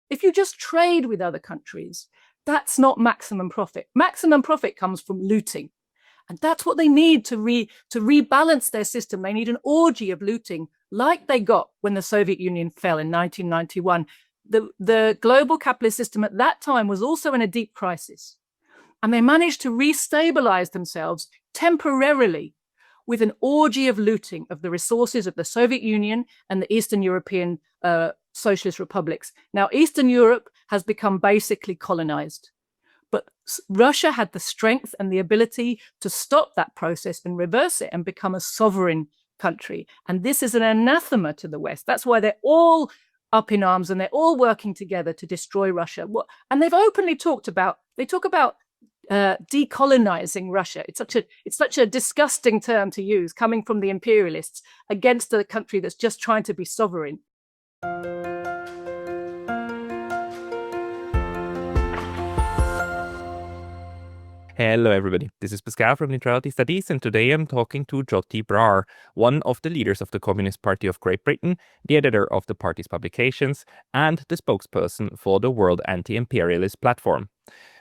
If you just trade with other countries, that's not maximum profit. Maximum profit comes from looting. And that's what they need to rebalance their system. They need an orgy of looting, like they got when the Soviet Union fell in 1991. The global capitalist system at that time was also in a deep crisis. And they managed to restabilize themselves temporarily with an orgy of looting of the resources of the Soviet Union and the Eastern European socialist republics. Now, Eastern Europe has become basically colonized. But Russia had the strength and the ability to stop that process and reverse it and become a sovereign country. And this is an anathema to the West. That's why they're all up in arms and they're all working together to destroy Russia. And they've openly talked about, they talk about decolonizing Russia. It's such a disgusting term to use, coming from the imperialists against a country that's just trying to be sovereign. Hello everybody, this is Pascal from Neutrality Studies, and today I'm talking to Joti Brar, one of the leaders of the Communist Party of Great Britain, the editor of the party's publications, and the spokesperson for the World Anti-Imperialist platform.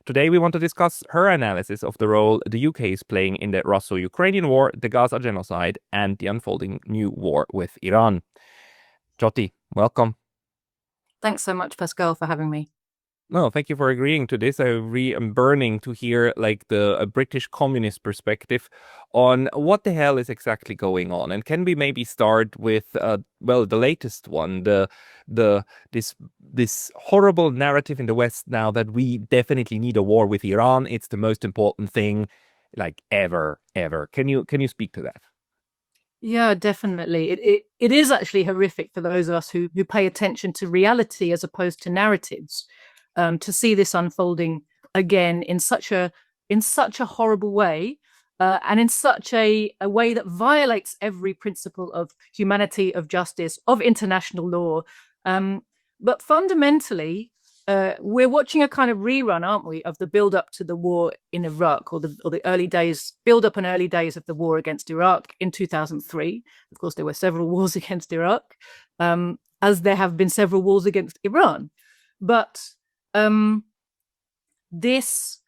Today we want to discuss her analysis of the role the UK is playing in the Russo-Ukrainian war, the Gaza genocide, and the unfolding new war with Iran. Joti, welcome. Thanks so much, Pascal, for having me. No, thank you for agreeing to this. I'm burning to hear like a British communist perspective on what the hell is exactly going on. And can we maybe start with the latest one, this horrible narrative in the West now that we definitely need a war with Iran. It's the most important thing like ever. Can you speak to that? Yeah, definitely. It is actually horrific for those of us who pay attention to reality as opposed to narratives. To see this unfolding again in such a horrible way, and in such a way that violates every principle of humanity, of justice, of international law. But fundamentally, we're watching a kind of rerun, aren't we, of the build-up to the war in Iraq, or the early days, build-up and early days of the war against Iraq in 2003. Of course, there were several wars against Iraq, as there have been several wars against Iran. But this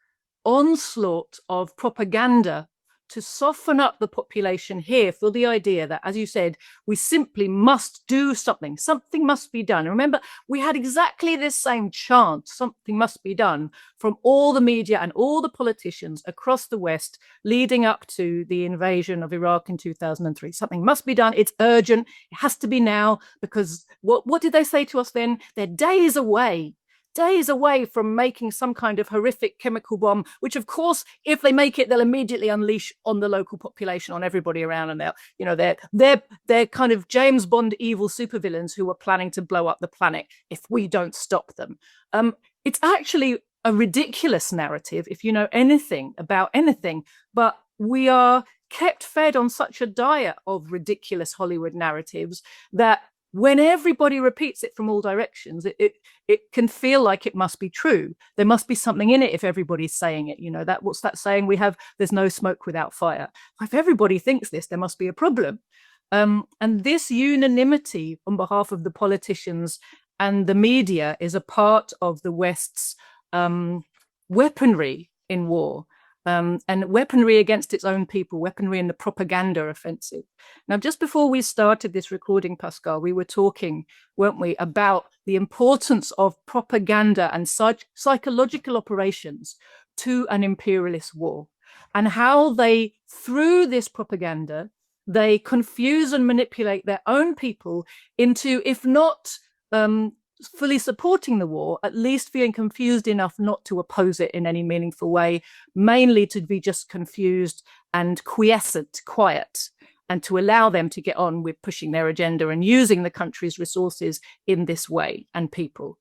onslaught of propaganda to soften up the population here for the idea that, as you said, we simply must do something. Something must be done. Remember, we had exactly this same chant, something must be done, from all the media and all the politicians across the West leading up to the invasion of Iraq in 2003. Something must be done. It's urgent. It has to be now, because what did they say to us then? They're days away from making some kind of horrific chemical bomb, which of course, if they make it, they'll immediately unleash on the local population, on everybody around, and they're kind of James Bond evil supervillains who are planning to blow up the planet if we don't stop them. It's actually a ridiculous narrative if you know anything about anything, but we are kept fed on such a diet of ridiculous Hollywood narratives that when everybody repeats it from all directions, it can feel like it must be true. There must be something in it if everybody's saying it. What's that saying we have? There's no smoke without fire. If everybody thinks this, there must be a problem. And this unanimity on behalf of the politicians and the media is a part of the West's weaponry in war. And weaponry against its own people, weaponry in the propaganda offensive. Now, just before we started this recording, Pascal, we were talking, weren't we, about the importance of propaganda and psychological operations to an imperialist war, and how they, through this propaganda, they confuse and manipulate their own people into, if not fully supporting the war, at least feeling confused enough not to oppose it in any meaningful way, mainly to be just confused and quiet, and to allow them to get on with pushing their agenda and using the country's resources in this way and people.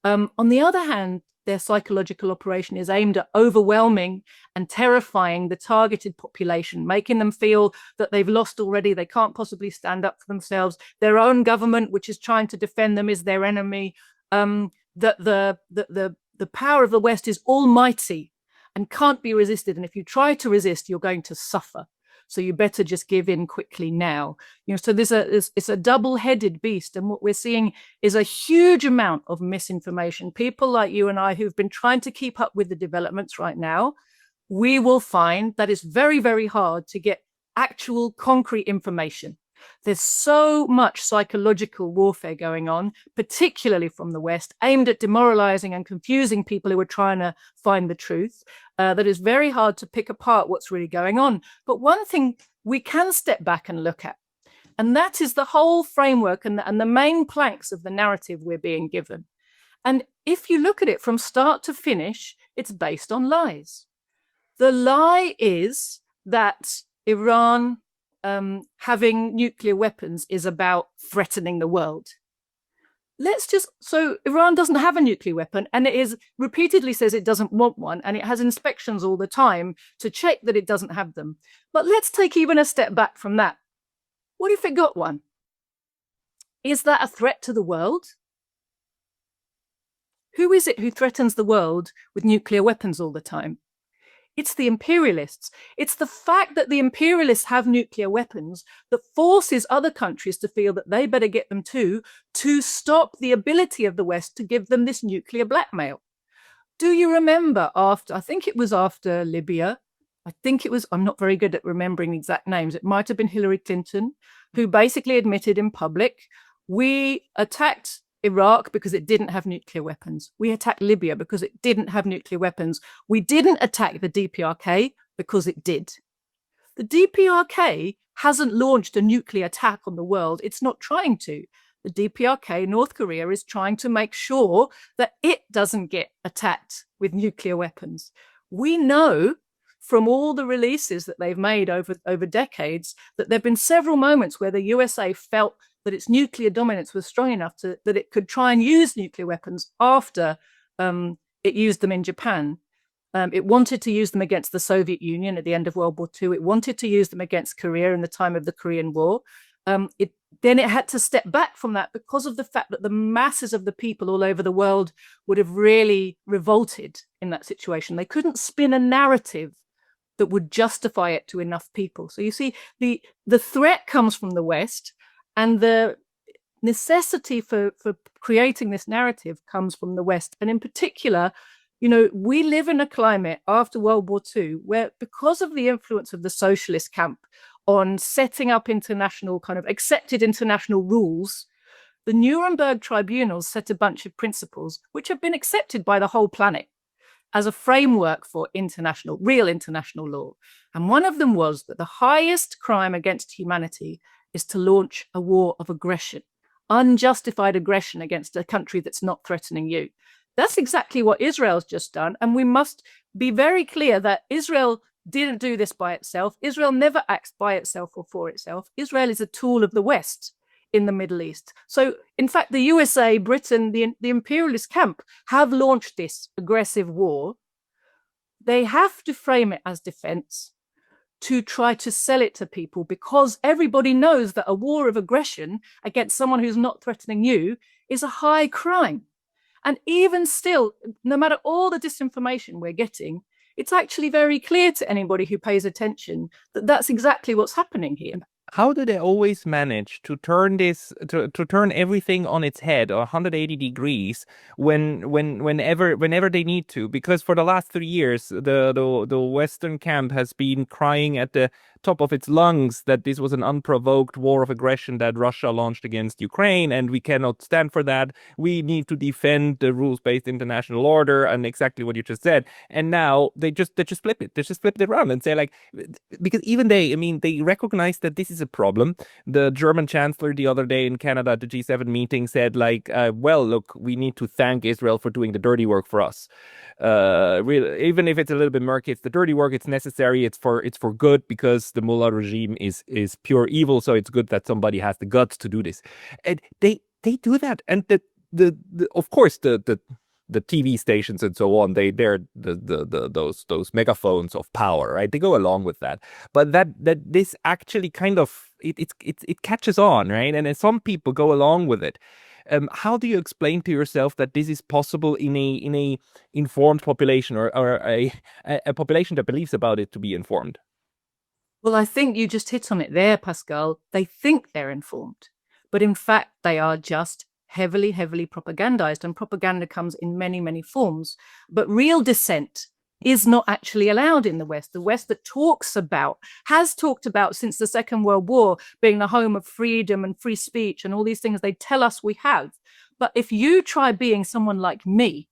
On the other hand, their psychological operation is aimed at overwhelming and terrifying the targeted population, making them feel that they've lost already, they can't possibly stand up for themselves, their own government, which is trying to defend them, is their enemy, that the power of the West is almighty and can't be resisted, and if you try to resist, you're going to suffer. so you better just give in quickly now. So it's a double-headed beast, and what we're seeing is a huge amount of misinformation. People like you and I who've been trying to keep up with the developments right now, we will find that it's very, very hard to get actual concrete information. There's so much psychological warfare going on, particularly from the West, aimed at demoralizing and confusing people who are trying to find the truth, that is very hard to pick apart what's really going on. But one thing we can step back and look at, and that is the whole framework and the main planks of the narrative we're being given. And if you look at it from start to finish, it's based on lies. The lie is that Iran having nuclear weapons is about threatening the world. So Iran doesn't have a nuclear weapon, and it is repeatedly says it doesn't want one, and it has inspections all the time to check that it doesn't have them. But let's take even a step back from that. What if it got one? Is that a threat to the world? Who is it who threatens the world with nuclear weapons all the time? It's the imperialists. It's the fact that the imperialists have nuclear weapons that forces other countries to feel that they better get them too, to stop the ability of the West to give them this nuclear blackmail. Do you remember I think it was after Libya, I'm not very good at remembering the exact names. It might have been Hillary Clinton, who basically admitted in public, we attacked Iraq because it didn't have nuclear weapons. We attacked Libya because it didn't have nuclear weapons. We didn't attack the DPRK because it did. The DPRK hasn't launched a nuclear attack on the world. It's not trying to. The DPRK, North Korea, is trying to make sure that it doesn't get attacked with nuclear weapons. We know from all the releases that they've made over decades that there have been several moments where the USA felt that its nuclear dominance was strong enough that it could try and use nuclear weapons after it used them in Japan. It wanted to use them against the Soviet Union at the end of World War II. It wanted to use them against Korea in the time of the Korean War. Then it had to step back from that because of the fact that the masses of the people all over the world would have really revolted in that situation. They couldn't spin a narrative that would justify it to enough people. So you see, the threat comes from the West, and the necessity for creating this narrative comes from the West. And in particular, we live in a climate after World War II where, because of the influence of the socialist camp on setting up international kind of accepted international rules, the Nuremberg tribunals set a bunch of principles which have been accepted by the whole planet as a framework for real international law. And one of them was that the highest crime against humanity is to launch a war of aggression, unjustified aggression against a country that's not threatening you. That's exactly what Israel's just done. And we must be very clear that Israel didn't do this by itself. Israel never acts by itself or for itself. Israel is a tool of the West in the Middle East. So, in fact, the USA, Britain, the imperialist camp have launched this aggressive war. They have to frame it as defense to try to sell it to people, because everybody knows that a war of aggression against someone who's not threatening you is a high crime. And even still, no matter all the disinformation we're getting, it's actually very clear to anybody who pays attention that that's exactly what's happening here. How do they always manage to turn this to turn everything on its head, or 180 degrees, whenever they need to? Because for the last 3 years, the Western camp has been crying at the top of its lungs that this was an unprovoked war of aggression that Russia launched against Ukraine, and we cannot stand for that. We need to defend the rules-based international order, and exactly what you just said. And now they just flip it. They just flip it around and say, like, because even they recognize that this is a problem. The German chancellor the other day in Canada at the G7 meeting said, like, well, look, we need to thank Israel for doing the dirty work for us. Really, even if it's a little bit murky, it's the dirty work. It's necessary. It's for good, because the mullah regime is pure evil. So it's good that somebody has the guts to do this. And they do that. And the of course the TV stations and so on, they're those megaphones of power, right? They go along with that, but that this actually kind of it catches on, right? And some people go along with it. How do you explain to yourself that this is possible in a informed population, or a population that believes about it to be informed? Well, I think you just hit on it there, Pascal. They think they're informed, but in fact, they are just heavily, heavily propagandized, and propaganda comes in many, many forms. But real dissent is not actually allowed in the West. The West that has talked about since the Second World War being the home of freedom and free speech and all these things they tell us we have. But if you try being someone like me,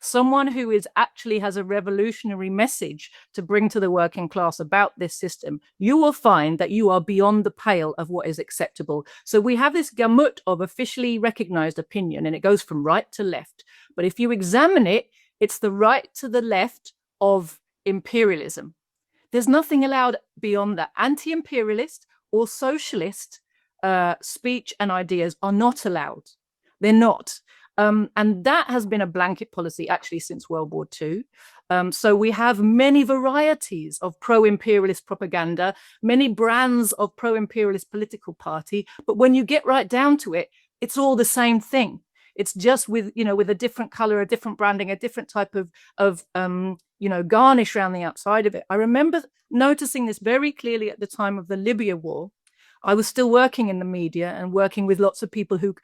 someone who is actually has a revolutionary message to bring to the working class about this system, you will find that you are beyond the pale of what is acceptable. So we have this gamut of officially recognized opinion, and it goes from right to left. But if you examine it, it's the right to the left of imperialism. There's nothing allowed beyond that. Anti-imperialist or socialist speech and ideas are not allowed. They're not. And that has been a blanket policy actually since World War II. So we have many varieties of pro-imperialist propaganda, many brands of pro-imperialist political party. But when you get right down to it, it's all the same thing. It's just with a different color, a different branding, a different type of garnish around the outside of it. I remember noticing this very clearly at the time of the Libya war. I was still working in the media and working with lots of people who,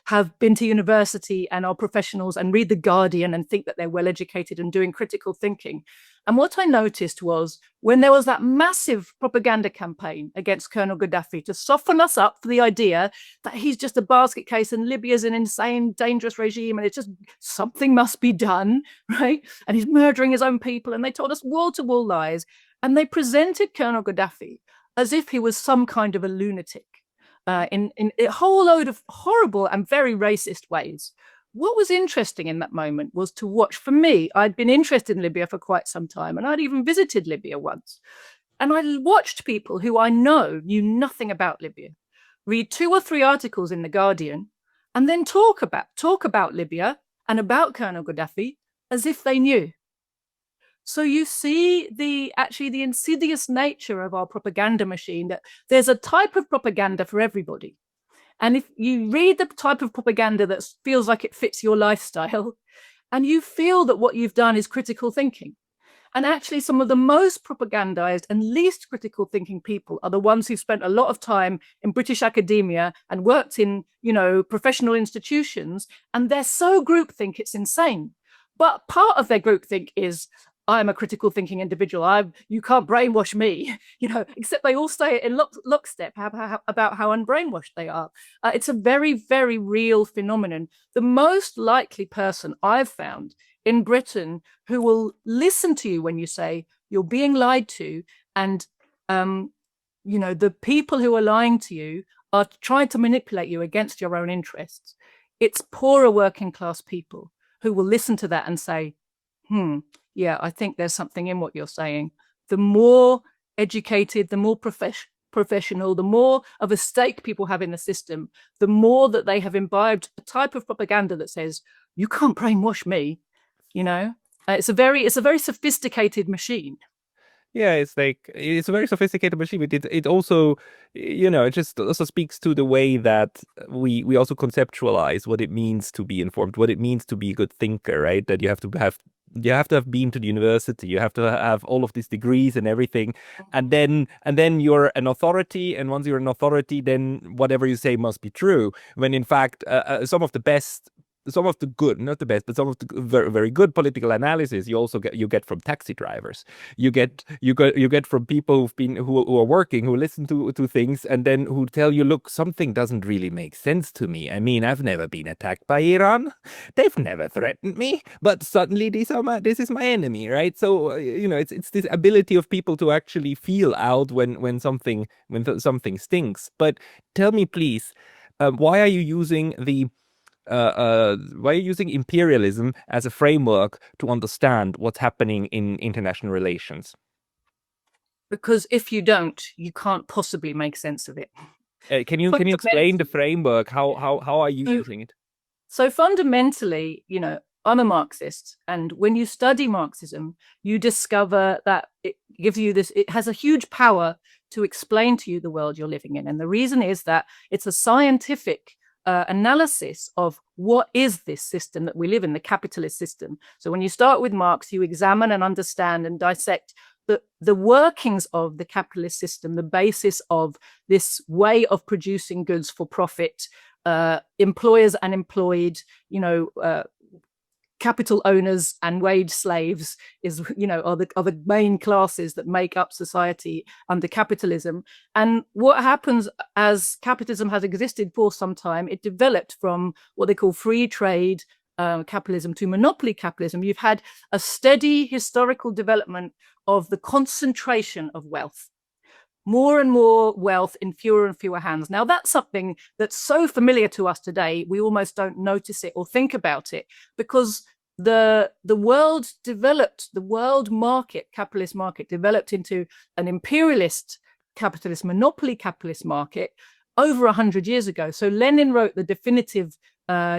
have been to university and are professionals and read The Guardian and think that they're well educated and doing critical thinking. And what I noticed was when there was that massive propaganda campaign against Colonel Gaddafi to soften us up for the idea that he's just a basket case and Libya's an insane, dangerous regime and it's just something must be done, right? And he's murdering his own people. And they told us wall-to-wall lies. And they presented Colonel Gaddafi as if he was some kind of a lunatic in a whole load of horrible and very racist ways. What was interesting in that moment was to watch, for me, I'd been interested in Libya for quite some time, and I'd even visited Libya once. And I watched people who I know knew nothing about Libya read 2 or 3 articles in The Guardian and then talk about Libya and about Colonel Gaddafi as if they knew. So you see the insidious nature of our propaganda machine, that there's a type of propaganda for everybody. And if you read the type of propaganda that feels like it fits your lifestyle, and you feel that what you've done is critical thinking, and actually some of the most propagandized and least critical thinking people are the ones who spent a lot of time in British academia and worked in, professional institutions, and they're so groupthink it's insane. But part of their groupthink is, I'm a critical thinking individual. You can't brainwash me, except they all say it in lockstep about how unbrainwashed they are. It's a very, very real phenomenon. The most likely person I've found in Britain who will listen to you when you say you're being lied to, and the people who are lying to you are trying to manipulate you against your own interests. It's poorer working class people who will listen to that and say, yeah, I think there's something in what you're saying. The more educated, the more professional, the more of a stake people have in the system, the more that they have imbibed a type of propaganda that says, you can't brainwash me, It's a very sophisticated machine. Yeah, it's a very sophisticated machine, but it also, it just also speaks to the way that we also conceptualize what it means to be informed, what it means to be a good thinker, right? That you have to have been to the university, you have to have all of these degrees and everything, and then you're an authority, and once you're an authority, then whatever you say must be true. When in fact, some of the good, not the best, but some of the very, very good political analysis you get from taxi drivers. You get from people who are working, who listen to things, and then who tell you, look, something doesn't really make sense to me. I mean, I've never been attacked by Iran. They've never threatened me, but suddenly this is my enemy, right? So it's this ability of people to actually feel out when something stinks. But tell me, please, why are you using imperialism as a framework to understand what's happening in international relations? Because if you don't, you can't possibly make sense of it. Can you explain the framework? How are you using it? So fundamentally, I'm a Marxist, and when you study Marxism, you discover that it gives you it has a huge power to explain to you the world you're living in. And the reason is that it's a scientific analysis of what is this system that we live in, the capitalist system. So when you start with Marx, you examine and understand and dissect the workings of the capitalist system, the basis of this way of producing goods for profit, employers and employed, capital owners and wage slaves are the main classes that make up society under capitalism. And what happens as capitalism has existed for some time, it developed from what they call free trade capitalism to monopoly capitalism. You've had a steady historical development of the concentration of wealth. More and more wealth in fewer and fewer hands. Now, that's something that's so familiar to us today, we almost don't notice it or think about it, because the world developed, the world market, capitalist market, developed into an imperialist capitalist, monopoly capitalist market over 100 years ago. So Lenin wrote the definitive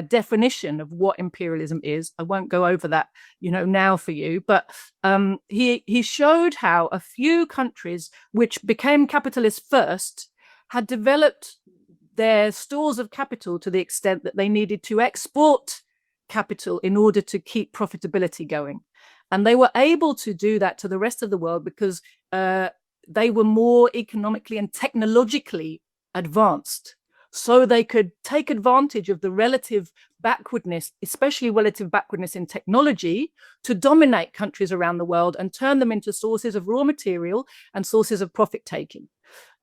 definition of what imperialism is. I won't go over that, now for you, but he showed how a few countries which became capitalist first had developed their stores of capital to the extent that they needed to export capital in order to keep profitability going. And they were able to do that to the rest of the world because they were more economically and technologically advanced. So they could take advantage of the relative backwardness, especially relative backwardness in technology, to dominate countries around the world and turn them into sources of raw material and sources of profit taking.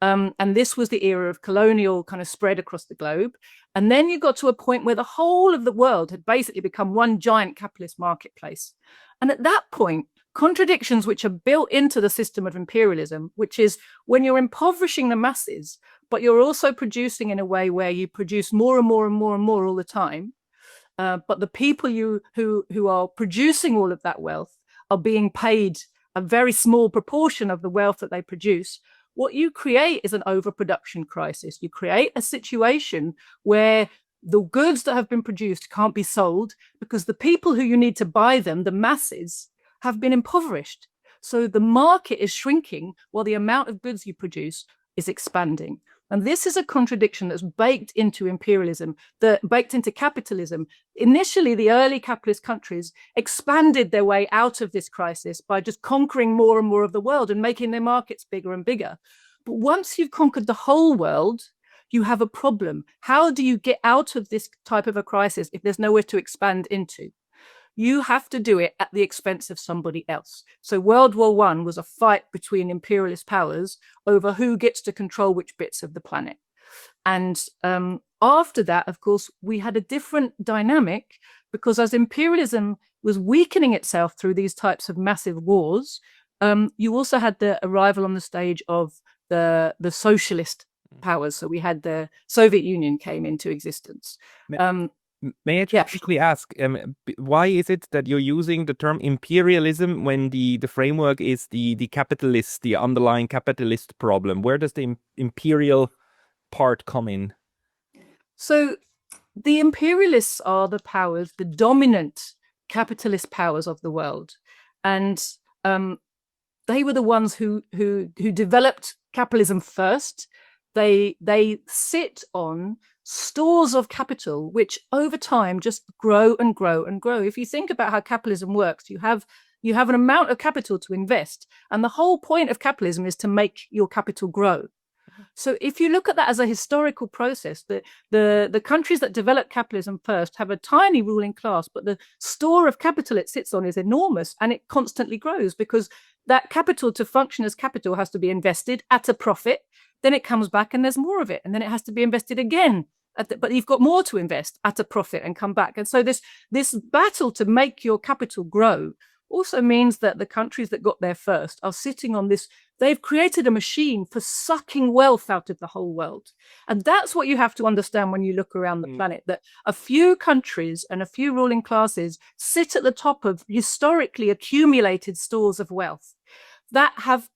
And this was the era of colonial kind of spread across the globe. And then you got to a point where the whole of the world had basically become one giant capitalist marketplace. And at that point, contradictions which are built into the system of imperialism, which is when you're impoverishing the masses, but you're also producing in a way where you produce more and more and more and more all the time. But the people who are producing all of that wealth are being paid a very small proportion of the wealth that they produce. What you create is an overproduction crisis. You create a situation where the goods that have been produced can't be sold because the people who you need to buy them, the masses, have been impoverished. So the market is shrinking while the amount of goods you produce is expanding. And this is a contradiction that's baked into imperialism, baked into capitalism. Initially, the early capitalist countries expanded their way out of this crisis by just conquering more and more of the world and making their markets bigger and bigger. But once you've conquered the whole world, you have a problem. How do you get out of this type of a crisis if there's nowhere to expand into? You have to do it at the expense of somebody else. So World War I was a fight between imperialist powers over who gets to control which bits of the planet. And after that, of course, we had a different dynamic because as imperialism was weakening itself through these types of massive wars, you also had the arrival on the stage of the socialist powers. So we had the Soviet Union came into existence. May I just quickly ask, why is it that you're using the term imperialism when the framework is the capitalist, the underlying capitalist problem? Where does the imperial part come in? So the imperialists are the powers, the dominant capitalist powers of the world. And they were the ones who developed capitalism first. They sit on stores of capital, which over time just grow and grow and grow. If you think about how capitalism works, you have an amount of capital to invest. And the whole point of capitalism is to make your capital grow. So if you look at that as a historical process, the countries that develop capitalism first have a tiny ruling class, but the store of capital it sits on is enormous and it constantly grows because that capital to function as capital has to be invested at a profit. Then it comes back and there's more of it. And then it has to be invested again. But you've got more to invest at a profit and come back. And so this battle to make your capital grow also means that the countries that got there first are sitting on this. They've created a machine for sucking wealth out of the whole world. And that's what you have to understand when you look around the planet, that a few countries and a few ruling classes sit at the top of historically accumulated stores of wealth that have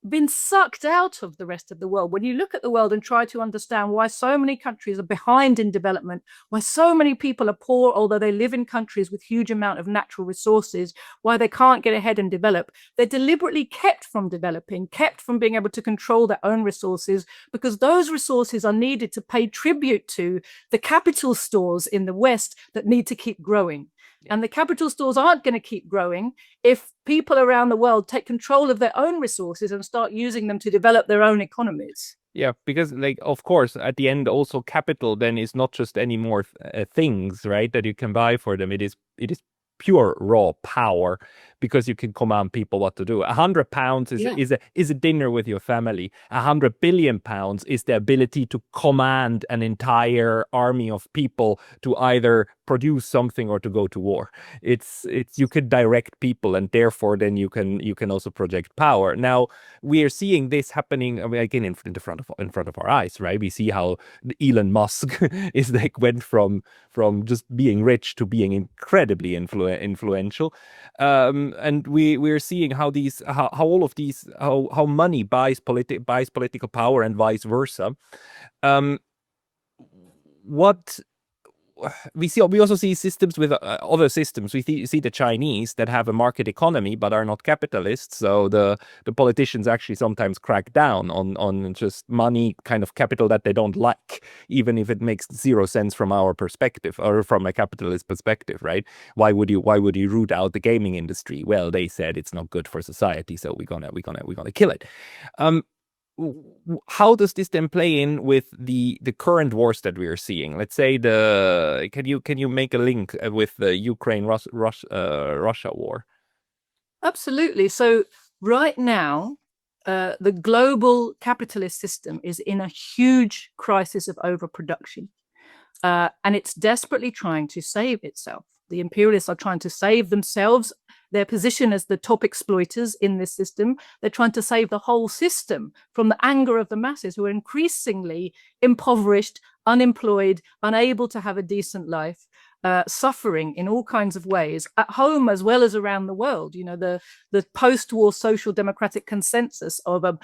been sucked out of the rest of the world. When you look at the world and try to understand why so many countries are behind in development, why so many people are poor, although they live in countries with huge amount of natural resources, why they can't get ahead and develop, they're deliberately kept from developing, kept from being able to control their own resources, because those resources are needed to pay tribute to the capital stores in the West that need to keep growing. And the capital stores aren't going to keep growing if people around the world take control of their own resources and start using them to develop their own economies. Yeah, because like of course at the end also capital then is not just any more things, right, that you can buy for them. It is pure raw power because you can command people what to do. £100 is a dinner with your family. 100 billion pounds is the ability to command an entire army of people to either produce something or to go to war. It's you could direct people, and therefore then you can also project power. Now we are seeing this happening again in front of our eyes, right? We see how Elon Musk is like went from just being rich to being incredibly influential, and we're seeing how all of these how money buys political power and vice versa. What we also see systems with other systems. We see the Chinese that have a market economy but are not capitalists. So the politicians actually sometimes crack down on just money, kind of capital that they don't like, even if it makes 0 sense from our perspective or from a capitalist perspective, right? Why would you root out the gaming industry? Well, they said it's not good for society, so we're gonna kill it. How does this then play in with the current wars that we are seeing? Let's say can you make a link with the Ukraine-Russia war? Absolutely. So right now, the global capitalist system is in a huge crisis of overproduction, and it's desperately trying to save itself. The imperialists are trying to save themselves, their position as the top exploiters in this system. They're trying to save the whole system from the anger of the masses, who are increasingly impoverished, unemployed, unable to have a decent life, suffering in all kinds of ways, at home as well as around the world. You know, the post-war social democratic consensus of a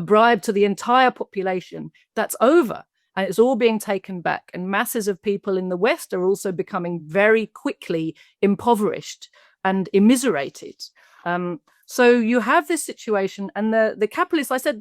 bribe to the entire population, that's over. And it's all being taken back. And masses of people in the West are also becoming very quickly impoverished and immiserated. So you have this situation, and the capitalists, I said,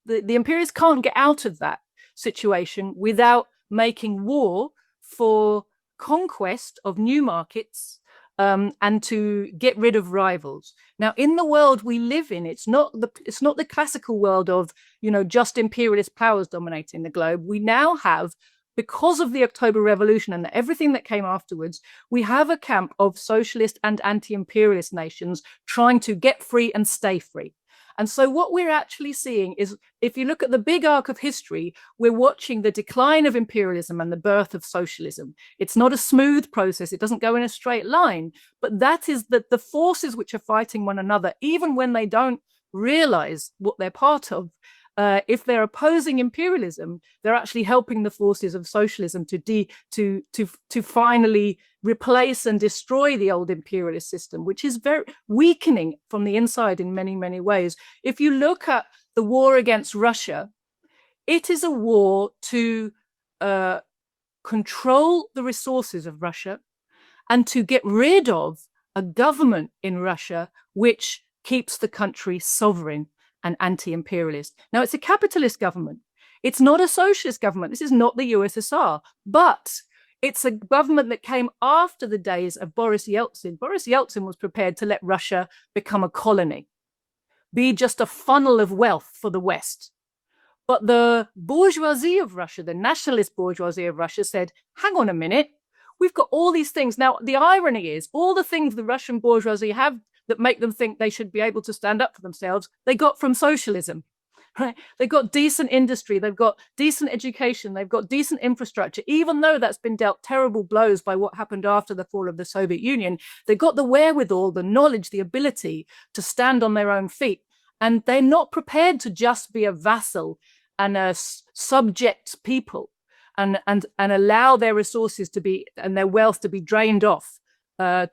the imperialists can't get out of that situation without making war for conquest of new markets, and to get rid of rivals. Now, in the world we live in, it's not the classical world of, you know, just imperialist powers dominating the globe. We now have, because of the October Revolution and everything that came afterwards, we have a camp of socialist and anti-imperialist nations trying to get free and stay free. And so what we're actually seeing is, if you look at the big arc of history, we're watching the decline of imperialism and the birth of socialism. It's not a smooth process. It doesn't go in a straight line, but that is the forces which are fighting one another, even when they don't realize what they're part of. If they're opposing imperialism, they're actually helping the forces of socialism to finally replace and destroy the old imperialist system, which is very weakening from the inside in many, many ways. If you look at the war against Russia, it is a war to control the resources of Russia and to get rid of a government in Russia which keeps the country sovereign and anti-imperialist. Now, it's a capitalist government. It's not a socialist government. This is not the USSR, but it's a government that came after the days of Boris Yeltsin. Boris Yeltsin was prepared to let Russia become a colony, be just a funnel of wealth for the West. But the bourgeoisie of Russia, the nationalist bourgeoisie of Russia, said, hang on a minute, we've got all these things. Now, the irony is, all the things the Russian bourgeoisie have that make them think they should be able to stand up for themselves, they got from socialism, right? They've got decent industry, they've got decent education, they've got decent infrastructure. Even though that's been dealt terrible blows by what happened after the fall of the Soviet Union, they've got the wherewithal, the knowledge, the ability to stand on their own feet. And they're not prepared to just be a vassal and a subject people and allow their resources to be, and their wealth to be drained off as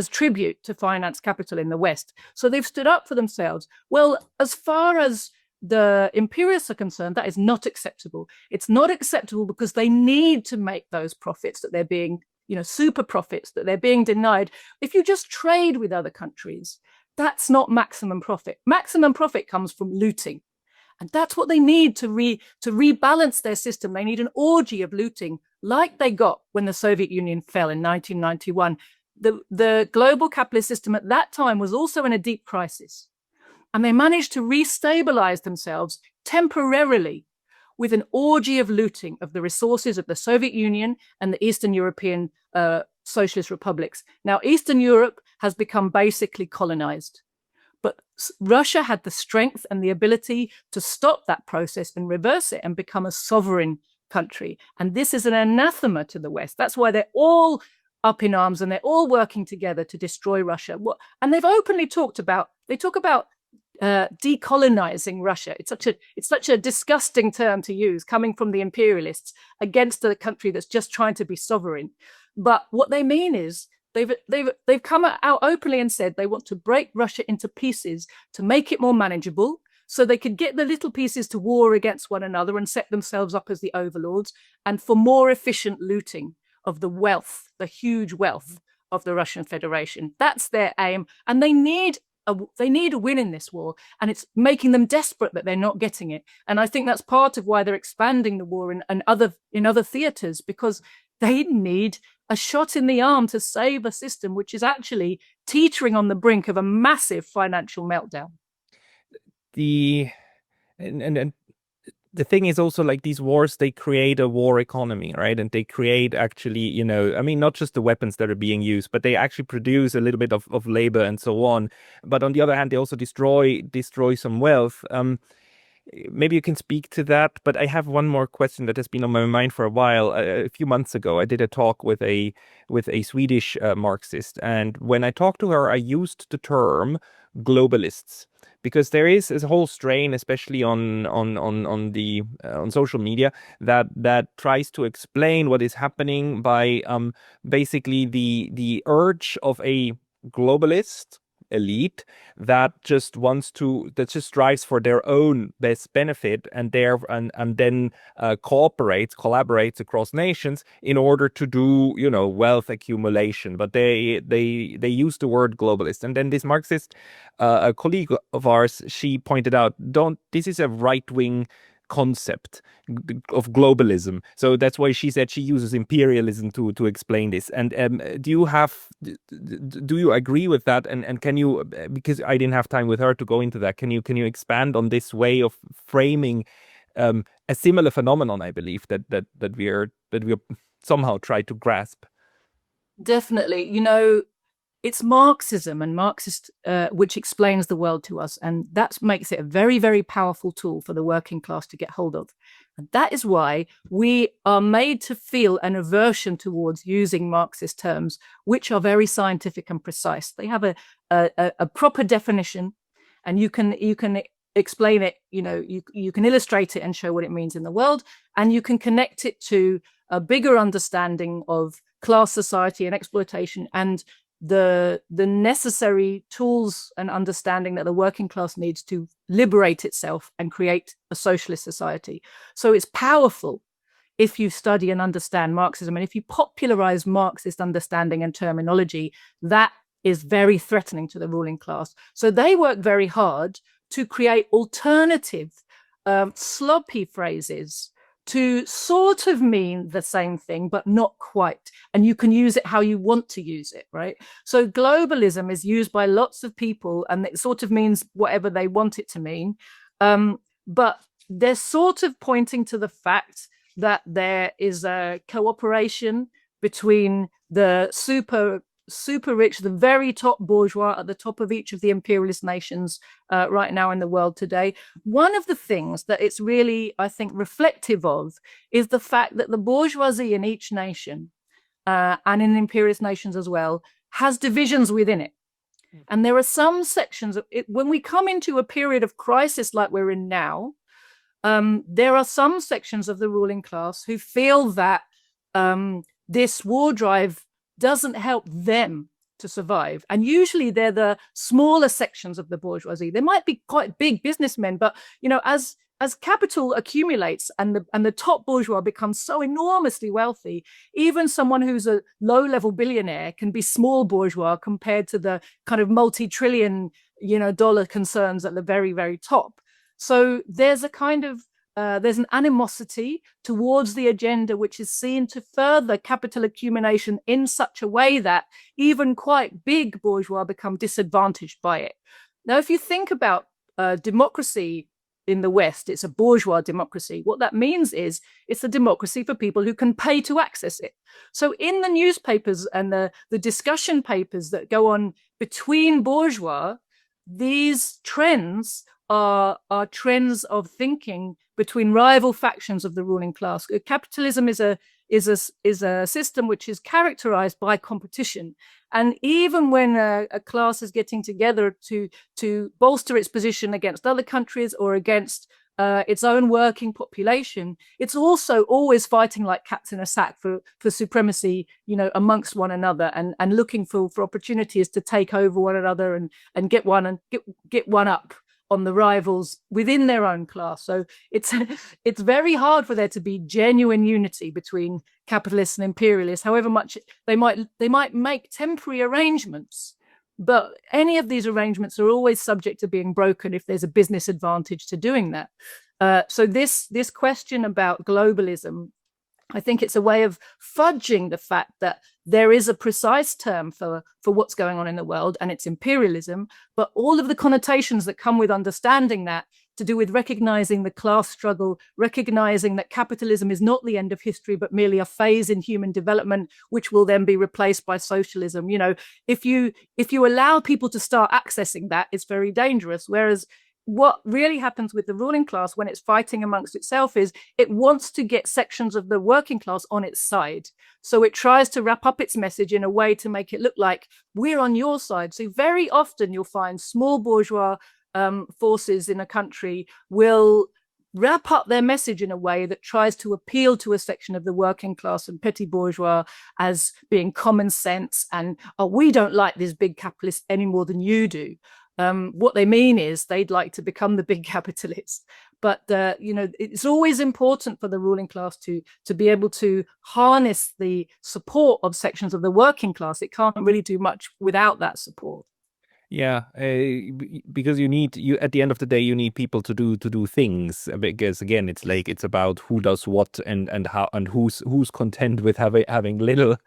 tribute to finance capital in the West. So they've stood up for themselves. Well, as far as the imperialists are concerned, that is not acceptable. It's not acceptable because they need to make those profits that they're being, you know, super profits that they're being denied. If you just trade with other countries, that's not maximum profit. Maximum profit comes from looting. And that's what they need to rebalance their system. They need an orgy of looting like they got when the Soviet Union fell in 1991. The global capitalist system at that time was also in a deep crisis. And they managed to restabilize themselves temporarily with an orgy of looting of the resources of the Soviet Union and the Eastern European socialist republics. Now, Eastern Europe has become basically colonized. But Russia had the strength and the ability to stop that process and reverse it and become a sovereign country. And this is an anathema to the West. That's why they're all up in arms and they're all working together to destroy Russia. And they've openly talked about, they talk about decolonizing Russia. It's such a disgusting term to use, coming from the imperialists against a country that's just trying to be sovereign. But what they mean is they've come out openly and said they want to break Russia into pieces to make it more manageable, so they could get the little pieces to war against one another and set themselves up as the overlords, and for more efficient looting of the wealth, the huge wealth of the Russian Federation. That's their aim, and they need a win in this war, and it's making them desperate that they're not getting it. And I think that's part of why they're expanding the war in other theaters, because they need a shot in the arm to save a system which is actually teetering on the brink of a massive financial meltdown. And the thing is also, like, these wars, they create a war economy, right? And they create actually, I mean, not just the weapons that are being used, but they actually produce a little bit of labor and so on. But on the other hand, they also destroy some wealth. Maybe you can speak to that, but I have one more question that has been on my mind for a while. A few months ago, I did a talk with a Swedish Marxist, and when I talked to her, I used the term globalists, because there is a whole strain, especially on social media, that tries to explain what is happening by basically the urge of a globalist elite that just strives for their own best benefit, and then collaborates across nations in order to do wealth accumulation. But they use the word globalist, and then this Marxist a colleague of ours, she pointed out, this is a right-wing concept of globalism. So that's why she said she uses imperialism to explain this. And do you agree with that? And can you, because I didn't have time with her to go into that, can you expand on this way of framing a similar phenomenon, I believe, that we are somehow try to grasp? Definitely. It's Marxism and Marxist, which explains the world to us. And that makes it a very, very powerful tool for the working class to get hold of. And that is why we are made to feel an aversion towards using Marxist terms, which are very scientific and precise. They have a proper definition, and you can explain it, you can illustrate it and show what it means in the world, and you can connect it to a bigger understanding of class society and exploitation, and the necessary tools and understanding that the working class needs to liberate itself and create a socialist society. So it's powerful if you study and understand Marxism, and if you popularize Marxist understanding and terminology, that is very threatening to the ruling class. So they work very hard to create alternative sloppy phrases to sort of mean the same thing, but not quite. And you can use it how you want to use it, right? So globalism is used by lots of people, and it sort of means whatever they want it to mean. But they're sort of pointing to the fact that there is a cooperation between the super rich, the very top bourgeois at the top of each of the imperialist nations right now in the world today. One of the things that it's really, I think, reflective of is the fact that the bourgeoisie in each nation, and in imperialist nations as well, has divisions within it. And there are some sections of it, when we come into a period of crisis like we're in now, there are some sections of the ruling class who feel that this war drive doesn't help them to survive. And usually they're the smaller sections of the bourgeoisie. They might be quite big businessmen, but as capital accumulates and the top bourgeois becomes so enormously wealthy, even someone who's a low-level billionaire can be small bourgeois compared to the kind of multi-trillion dollar concerns at the very, very top. So there's a kind of there's an animosity towards the agenda which is seen to further capital accumulation in such a way that even quite big bourgeois become disadvantaged by it. Now, if you think about democracy in the West, it's a bourgeois democracy. What that means is it's a democracy for people who can pay to access it. So in the newspapers and the discussion papers that go on between bourgeois, these trends are trends of thinking between rival factions of the ruling class. Capitalism is a system which is characterized by competition. And even when a class is getting together to bolster its position against other countries or against its own working population, it's also always fighting like cats in a sack for supremacy, amongst one another, and looking for opportunities to take over one another and get one up on the rivals within their own class. So it's very hard for there to be genuine unity between capitalists and imperialists, however much they might make temporary arrangements. But any of these arrangements are always subject to being broken if there's a business advantage to doing that. So this question about globalism, I think it's a way of fudging the fact that there is a precise term for what's going on in the world, and it's imperialism, but all of the connotations that come with understanding that, to do with recognizing the class struggle, recognizing that capitalism is not the end of history, but merely a phase in human development, which will then be replaced by socialism. If you allow people to start accessing that, it's very dangerous. Whereas what really happens with the ruling class when it's fighting amongst itself is it wants to get sections of the working class on its side. So it tries to wrap up its message in a way to make it look like we're on your side. So very often you'll find small bourgeois forces in a country will wrap up their message in a way that tries to appeal to a section of the working class and petty bourgeois as being common sense and, we don't like this big capitalist any more than you do. What they mean is they'd like to become the big capitalists. But it's always important for the ruling class to be able to harness the support of sections of the working class. It can't really do much without that support. Yeah, because you at the end of the day you need people to do things, because again it's about who does what and how and who's content with having little,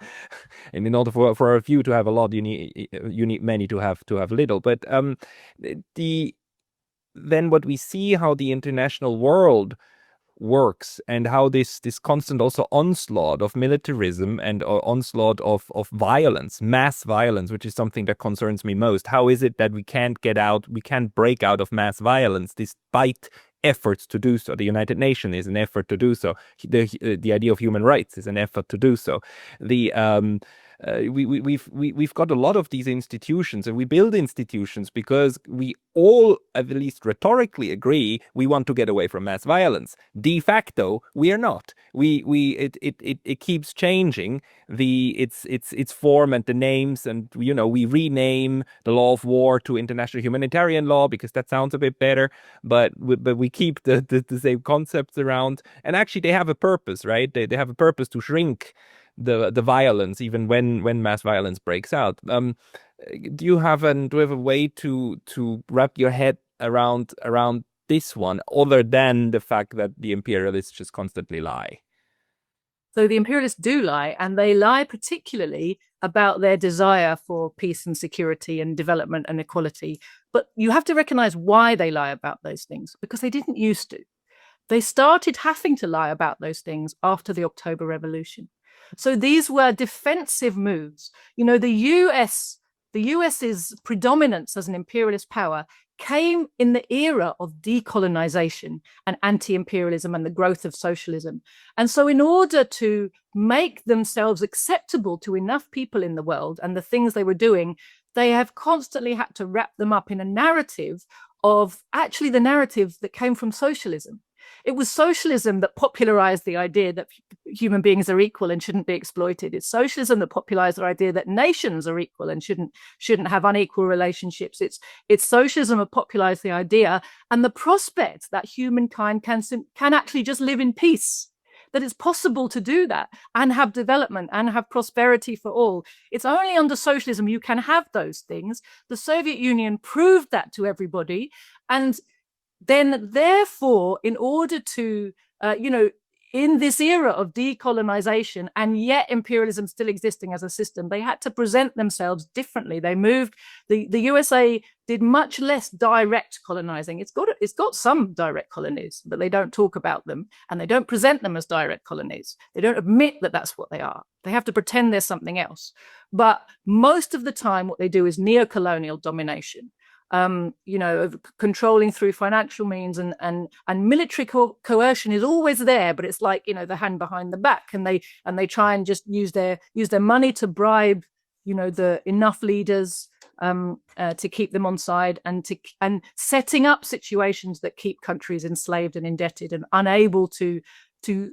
and in order for a few to have a lot, you need many to have little. But then what we see how the international world works and how this constant also onslaught of militarism and onslaught of violence, mass violence, which is something that concerns me most. How is it that we can't break out of mass violence despite efforts to do so? The United Nations is an effort to do so. The idea of human rights is an effort to do so. We've got a lot of these institutions, and we build institutions because we all, at least rhetorically, agree we want to get away from mass violence. De facto, we are not. It keeps changing its form and the names, and we rename the law of war to international humanitarian law because that sounds a bit better, but we keep the same concepts around, and actually they have a purpose, right? They have a purpose to shrink the violence, even when mass violence breaks out. Do you have a way to wrap your head around this one, other than the fact that the imperialists just constantly lie? So the imperialists do lie, and they lie particularly about their desire for peace and security and development and equality. But you have to recognize why they lie about those things, because they didn't used to. They started having to lie about those things after the October Revolution. So these were defensive moves. The US's predominance as an imperialist power came in the era of decolonization and anti-imperialism and the growth of socialism. And so in order to make themselves acceptable to enough people in the world and the things they were doing, they have constantly had to wrap them up in a narrative of actually the narrative that came from socialism. It was socialism that popularized the idea that human beings are equal and shouldn't be exploited. It's socialism that popularized the idea that nations are equal and shouldn't have unequal relationships. It's socialism that popularized the idea and the prospect that humankind can actually just live in peace, that it's possible to do that and have development and have prosperity for all. It's only under socialism you can have those things. The Soviet Union proved that to everybody, and then therefore, in order to, in this era of decolonization and yet imperialism still existing as a system, they had to present themselves differently. They moved, the USA did much less direct colonizing. It's got some direct colonies, but they don't talk about them and they don't present them as direct colonies. They don't admit that that's what they are. They have to pretend there's something else. But most of the time, what they do is neocolonial domination. Of controlling through financial means and military coercion is always there, but it's like, the hand behind the back, and they try and just use their money to bribe, the enough leaders to keep them on side, and setting up situations that keep countries enslaved and indebted and unable to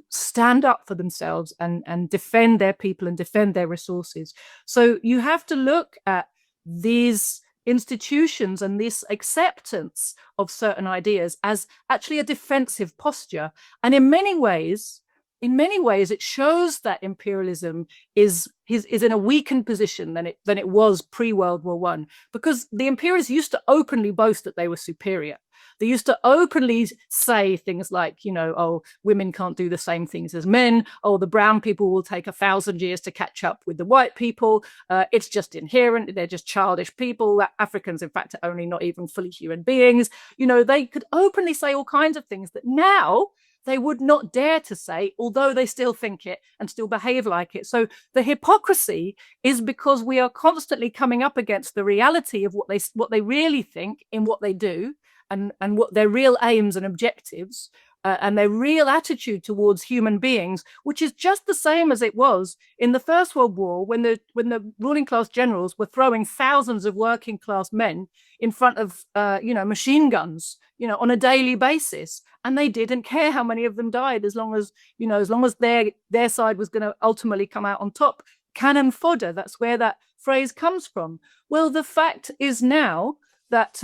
stand up for themselves and defend their people and defend their resources. So you have to look at these institutions and this acceptance of certain ideas as actually a defensive posture. And in many ways, it shows that imperialism is in a weakened position than it was pre-World War I, because the imperialists used to openly boast that they were superior. They used to openly say things like, oh, women can't do the same things as men. Oh, the brown people will take 1,000 years to catch up with the white people. It's just inherent. They're just childish people. Africans, in fact, are only not even fully human beings. They could openly say all kinds of things that now they would not dare to say, although they still think it and still behave like it. So the hypocrisy is because we are constantly coming up against the reality of what they really think in what they do, and what their real aims and objectives, and their real attitude towards human beings, which is just the same as it was in the First World War, when the ruling class generals were throwing thousands of working class men in front of machine guns, on a daily basis, and they didn't care how many of them died, as long as their side was going to ultimately come out on top. Cannon fodder, that's where that phrase comes from. Well, the fact is now that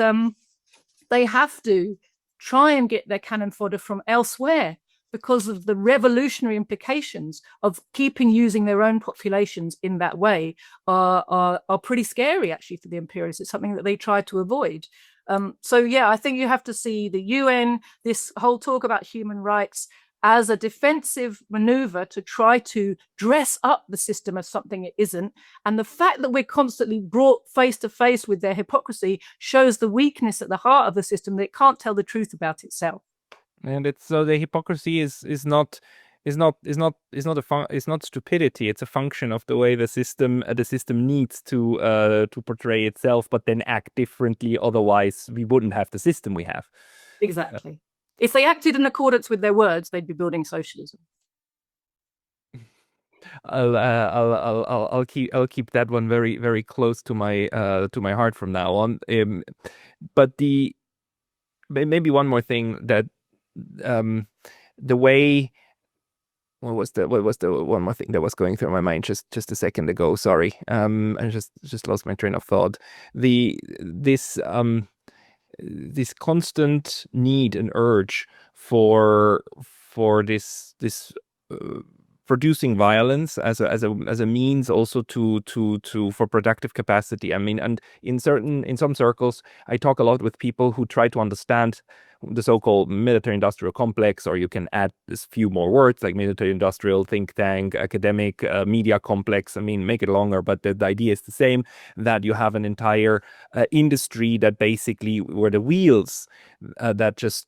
they have to try and get their cannon fodder from elsewhere, because of the revolutionary implications of keeping using their own populations in that way are pretty scary, actually, for the imperialists. It's something that they try to avoid. I think you have to see the UN, this whole talk about human rights, as a defensive maneuver to try to dress up the system as something it isn't. And the fact that we're constantly brought face to face with their hypocrisy shows the weakness at the heart of the system, that it can't tell the truth about itself. And it's so the hypocrisy is not stupidity. It's a function of the way the system needs to portray itself, but then act differently. Otherwise, we wouldn't have the system we have. Exactly. If they acted in accordance with their words, they'd be building socialism. I'll keep that one very, very close to my heart from now on. But maybe one more thing, that the way. What was the one more thing that was going through my mind just a second ago? Sorry, I just lost my train of thought. This constant need and urge for this producing violence as a means also to for productive capacity. I mean, and in some circles, I talk a lot with people who try to understand the so-called military-industrial complex, or you can add this few more words like military-industrial, think tank, academic, media complex. I mean, make it longer, but the idea is the same, that you have an entire industry that basically where the wheels that just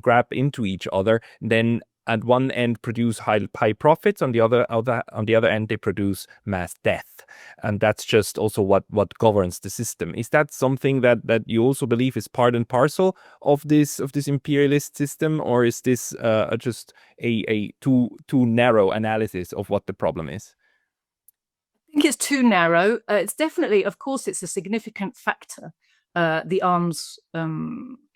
grab into each other, then at one end produce high profits, on the other end they produce mass death, and that's just also what governs the system. Is that something that you also believe is part and parcel of this imperialist system, or is this just a too narrow analysis of what the problem is? I think it's too narrow. It's definitely, of course, it's a significant factor, the arms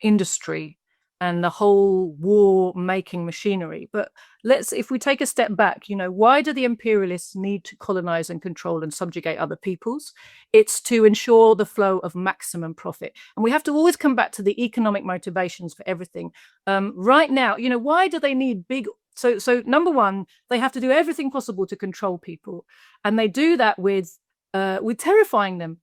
industry and the whole war-making machinery. But if we take a step back, why do the imperialists need to colonize and control and subjugate other peoples? It's to ensure the flow of maximum profit. And we have to always come back to the economic motivations for everything. Right now, why do they need big... So number one, they have to do everything possible to control people. And they do that with terrifying them.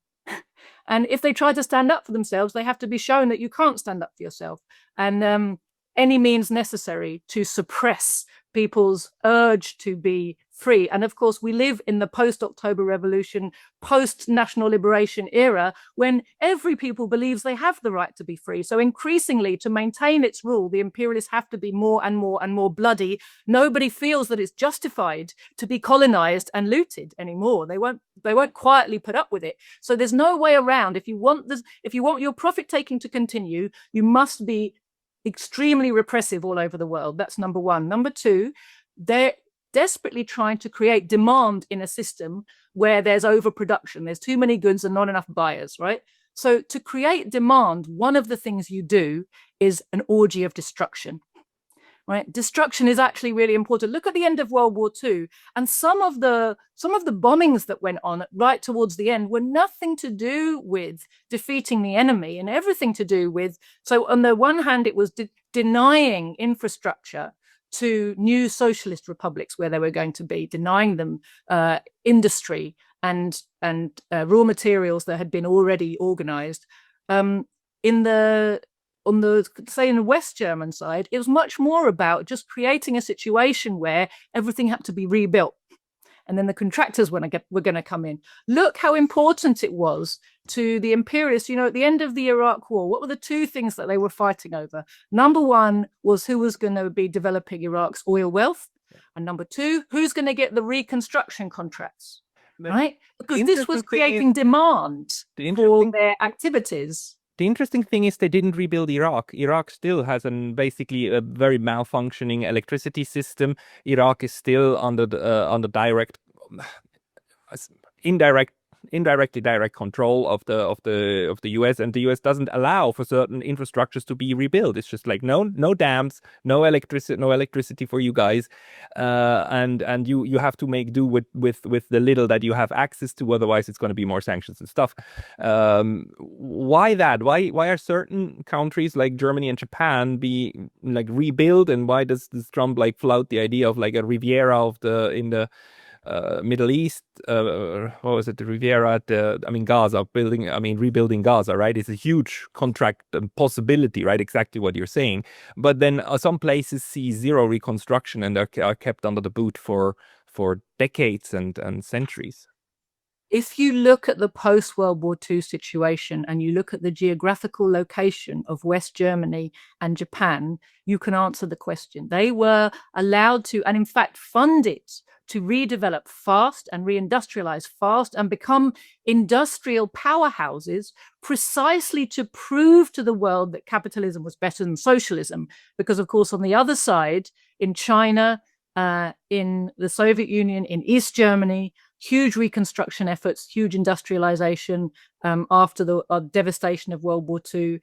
And if they try to stand up for themselves, they have to be shown that you can't stand up for yourself. And any means necessary to suppress people's urge to be free. And of course, we live in the post-October Revolution, post-national liberation era, when every people believes they have the right to be free. So increasingly, to maintain its rule, the imperialists have to be more and more and more bloody. Nobody feels that it's justified to be colonized and looted anymore. They won't quietly put up with it. So there's no way around. If you want your profit taking to continue, you must be extremely repressive all over the world. That's number one. Number two, they're desperately trying to create demand in a system where there's overproduction. There's too many goods and not enough buyers, right? So to create demand, one of the things you do is an orgy of destruction. Right? Destruction is actually really important. Look at the end of World War II, and some of the bombings that went on right towards the end were nothing to do with defeating the enemy, and everything to do with, so on the one hand, it was denying infrastructure to new socialist republics where they were going to be, denying them industry and raw materials that had been already organized. On the, say, in the West German side, it was much more about just creating a situation where everything had to be rebuilt. And then the contractors were going to come in. Look how important it was to the imperialists. You know, at the end of the Iraq War, what were the two things that they were fighting over? Number one was who was going to be developing Iraq's oil wealth. And number two, who's going to get the reconstruction contracts, right? Because this was creating demand for their activities. The interesting thing is they didn't rebuild Iraq. Iraq still has basically a very malfunctioning electricity system. Iraq is still under direct, indirectly direct control of the US, and the US doesn't allow for certain infrastructures to be rebuilt. It's just like no dams, no electricity for you guys, and you have to make do with the little that you have access to. Otherwise, it's going to be more sanctions and stuff. Why that? Why are certain countries like Germany and Japan be like rebuilt, and why does Trump like flout the idea of like a Riviera in the Middle East, what was it, the Riviera, Gaza, rebuilding Gaza, right? It's a huge contract and possibility, right? Exactly what you're saying. But then some places see zero reconstruction and are kept under the boot for decades and centuries. If you look at the post-World War II situation and you look at the geographical location of West Germany and Japan, you can answer the question. They were allowed to, and in fact funded, to redevelop fast and reindustrialize fast and become industrial powerhouses precisely to prove to the world that capitalism was better than socialism. Because, of course, on the other side, in China, in the Soviet Union, in East Germany, huge reconstruction efforts, huge industrialization after the devastation of World War II.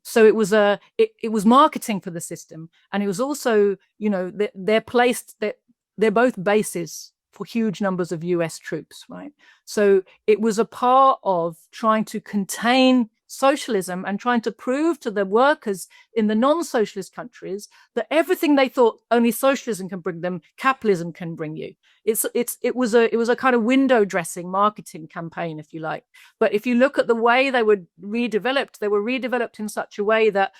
So it was marketing for the system, and it was also, you know, they're both bases for huge numbers of US troops, right? So it was a part of trying to contain socialism and trying to prove to the workers in the non-socialist countries that everything they thought only socialism can bring them, capitalism can bring you. It was a kind of window dressing marketing campaign, if you like. But if you look at the way they were redeveloped in such a way that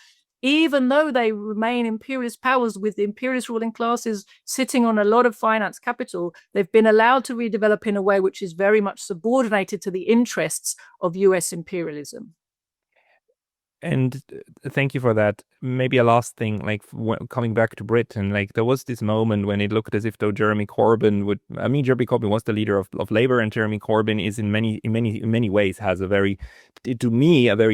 even though they remain imperialist powers with the imperialist ruling classes sitting on a lot of finance capital, they've been allowed to redevelop in a way which is very much subordinated to the interests of US imperialism. And thank you for that. Maybe a last thing, like coming back to Britain, like there was this moment when it looked as if though Jeremy Corbyn was the leader of Labour, and Jeremy Corbyn is in many ways has a very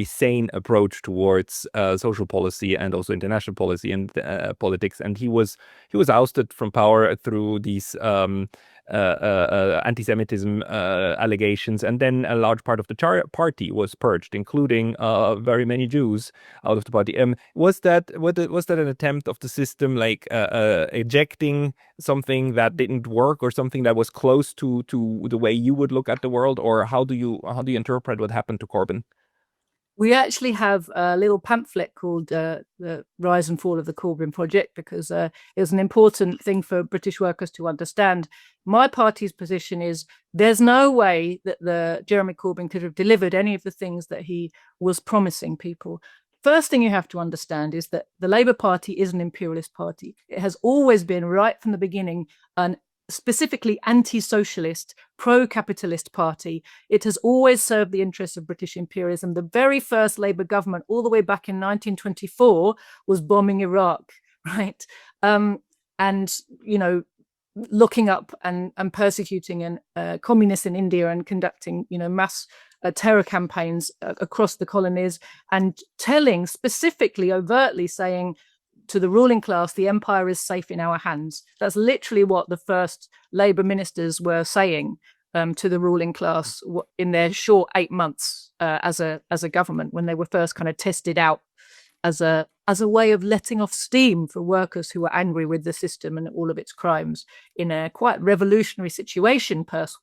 sane approach towards social policy and also international policy and politics. And he was ousted from power through these anti-Semitism allegations, and then a large part of the party was purged, including very many Jews out of the party. Was that an attempt of the system, like ejecting something that didn't work, or something that was close to the way you would look at the world, or how do you interpret what happened to Corbyn? We actually have a little pamphlet called The Rise and Fall of the Corbyn Project, because it was an important thing for British workers to understand. My party's position is there's no way that the Jeremy Corbyn could have delivered any of the things that he was promising people. First thing you have to understand is that the Labour Party is an imperialist party. It has always been, right from the beginning, an specifically anti-socialist, pro-capitalist party. It has always served the interests of British imperialism. The very first Labour government, all the way back in 1924, was bombing Iraq, right? And, you know, looking up and persecuting communists in India and conducting, you know, mass terror campaigns across the colonies, and telling specifically, overtly saying to the ruling class, the empire is safe in our hands. That's literally what the first Labour ministers were saying to the ruling class in their short 8 months as a government, when they were first kind of tested out as a way of letting off steam for workers who were angry with the system and all of its crimes in a quite revolutionary situation post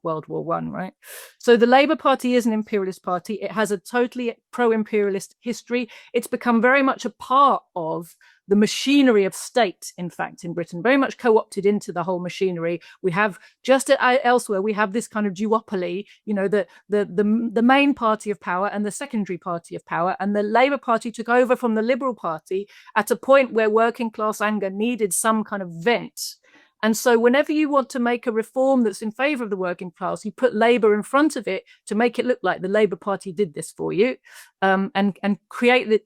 World War I, right? So the Labour Party is an imperialist party. It has a totally pro-imperialist history. It's become very much a part of the machinery of state, in fact, in Britain, very much co-opted into the whole machinery. We have, just elsewhere, we have this kind of duopoly, you know, the main party of power and the secondary party of power. And the Labour Party took over from the Liberal Party at a point where working class anger needed some kind of vent. And so whenever you want to make a reform that's in favour of the working class, you put Labour in front of it to make it look like the Labour Party did this for you, and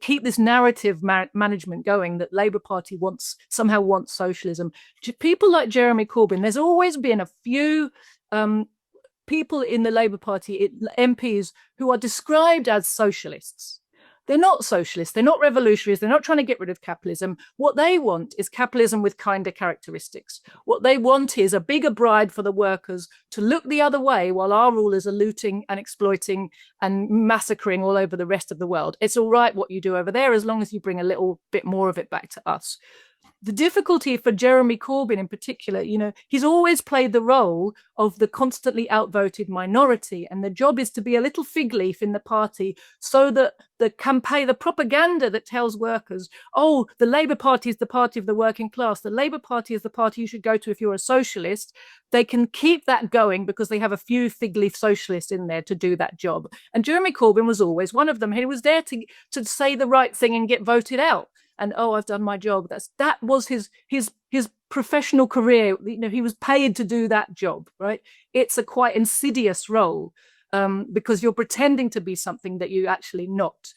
keep this narrative management going that Labour Party somehow wants socialism. People like Jeremy Corbyn, there's always been a few people in the Labour Party, MPs, who are described as socialists. They're not socialists, they're not revolutionaries, they're not trying to get rid of capitalism. What they want is capitalism with kinder characteristics. What they want is a bigger bribe for the workers to look the other way while our rulers are looting and exploiting and massacring all over the rest of the world. It's all right what you do over there, as long as you bring a little bit more of it back to us. The difficulty for Jeremy Corbyn in particular, you know, he's always played the role of the constantly outvoted minority, and the job is to be a little fig leaf in the party, so that the campaign, the propaganda that tells workers, oh, the Labour Party is the party of the working class, the Labour Party is the party you should go to if you're a socialist, they can keep that going because they have a few fig leaf socialists in there to do that job. And Jeremy Corbyn was always one of them. He was there to say the right thing and get voted out. And oh, I've done my job. That was his professional career. You know, he was paid to do that job, right? It's a quite insidious role because you're pretending to be something that you're actually not.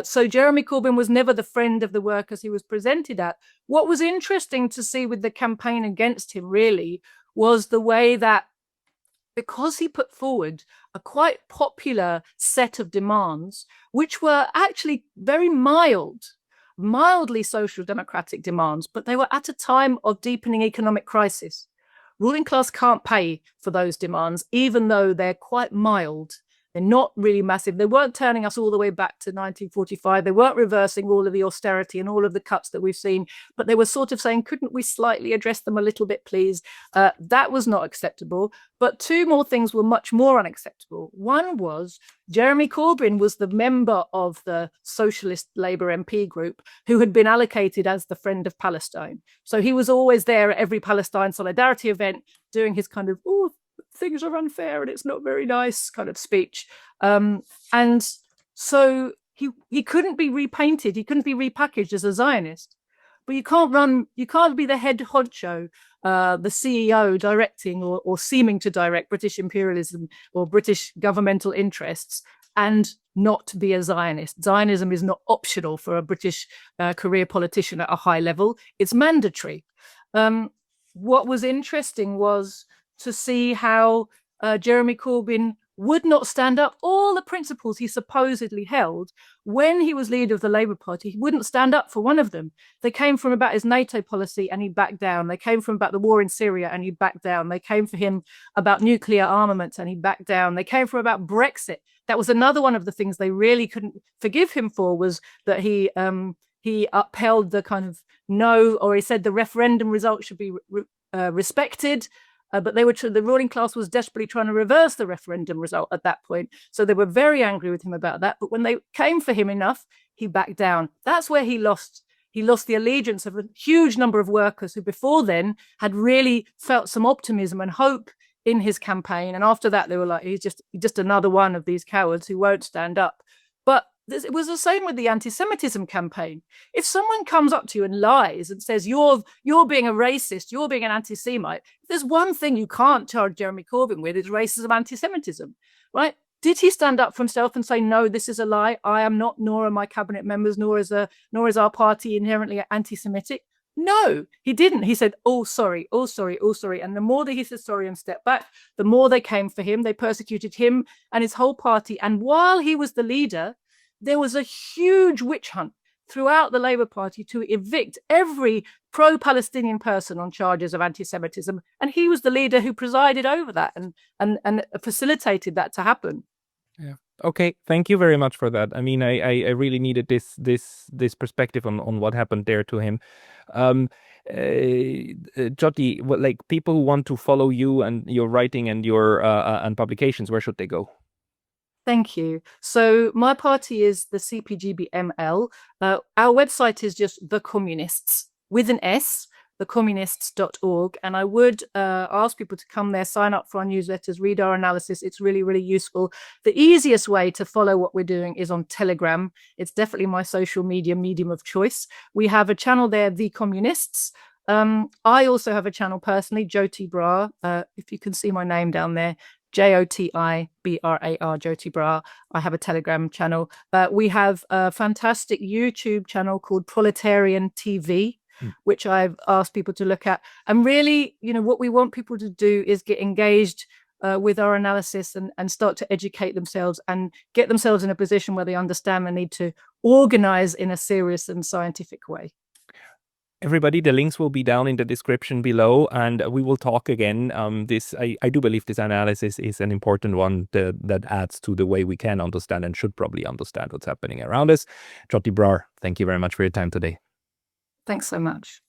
So Jeremy Corbyn was never the friend of the workers he was presented at. What was interesting to see with the campaign against him really was the way that, because he put forward a quite popular set of demands, which were actually very mildly social democratic demands, but they were at a time of deepening economic crisis. Ruling class can't pay for those demands, even though they're quite mild. They're not really massive. They weren't turning us all the way back to 1945. They weren't reversing all of the austerity and all of the cuts that we've seen, but they were sort of saying, couldn't we slightly address them a little bit, please? That was not acceptable. But two more things were much more unacceptable. One was Jeremy Corbyn was the member of the Socialist Labour MP group who had been allocated as the friend of Palestine. So he was always there at every Palestine solidarity event doing his kind of, oh, things are unfair and it's not very nice kind of speech. And so he couldn't be repainted, he couldn't be repackaged as a Zionist. But you can't be the head honcho, the CEO directing or seeming to direct British imperialism or British governmental interests and not be a Zionist. Zionism is not optional for a British career politician at a high level, it's mandatory. What was interesting was to see how Jeremy Corbyn would not stand up. All the principles he supposedly held when he was leader of the Labour Party, he wouldn't stand up for one of them. They came from about his NATO policy and he backed down. They came from about the war in Syria and he backed down. They came for him about nuclear armaments and he backed down. They came from about Brexit. That was another one of the things they really couldn't forgive him for, was that he upheld the kind of no, or he said the referendum result should be respected. but the ruling class was desperately trying to reverse the referendum result at that point. So they were very angry with him about that. But when they came for him enough, he backed down. That's where he lost the allegiance of a huge number of workers who before then had really felt some optimism and hope in his campaign. And after that, they were like, he's just another one of these cowards who won't stand up. But it was the same with the anti-Semitism campaign. If someone comes up to you and lies and says you're being a racist, you're being an anti-Semite, if there's one thing you can't charge Jeremy Corbyn with, it's racism, anti-Semitism, right? Did he stand up for himself and say, no, this is a lie? I am not, nor are my cabinet members, nor is our party inherently anti-Semitic? No, he didn't. He said, oh, sorry, oh, sorry, oh, sorry. And the more that he said sorry and stepped back, the more they came for him. They persecuted him and his whole party. And while he was the leader, there was a huge witch hunt throughout the Labour Party to evict every pro-Palestinian person on charges of anti-Semitism. And he was the leader who presided over that and facilitated that to happen. Yeah. Okay. Thank you very much for that. I mean, I really needed this perspective on what happened there to him. Joti, like people who want to follow you and your writing and your and publications, where should they go? Thank you. So my party is the CPGB-ML. Our website is just The Communists with an S, thecommunists.org. And I would ask people to come there, sign up for our newsletters, read our analysis. It's really, really useful. The easiest way to follow what we're doing is on Telegram. It's definitely my social media medium of choice. We have a channel there, The Communists. I also have a channel personally, Joti Brar. If you can see my name down there, Joti Brar, Joti Brar. I have a Telegram channel. We have a fantastic YouTube channel called Proletarian TV, which I've asked people to look at. And really, what we want people to do is get engaged with our analysis and start to educate themselves and get themselves in a position where they understand the need to organize in a serious and scientific way. Everybody, the links will be down in the description below, and we will talk again. I do believe this analysis is an important one that adds to the way we can understand and should probably understand what's happening around us. Joti Brar, thank you very much for your time today. Thanks so much.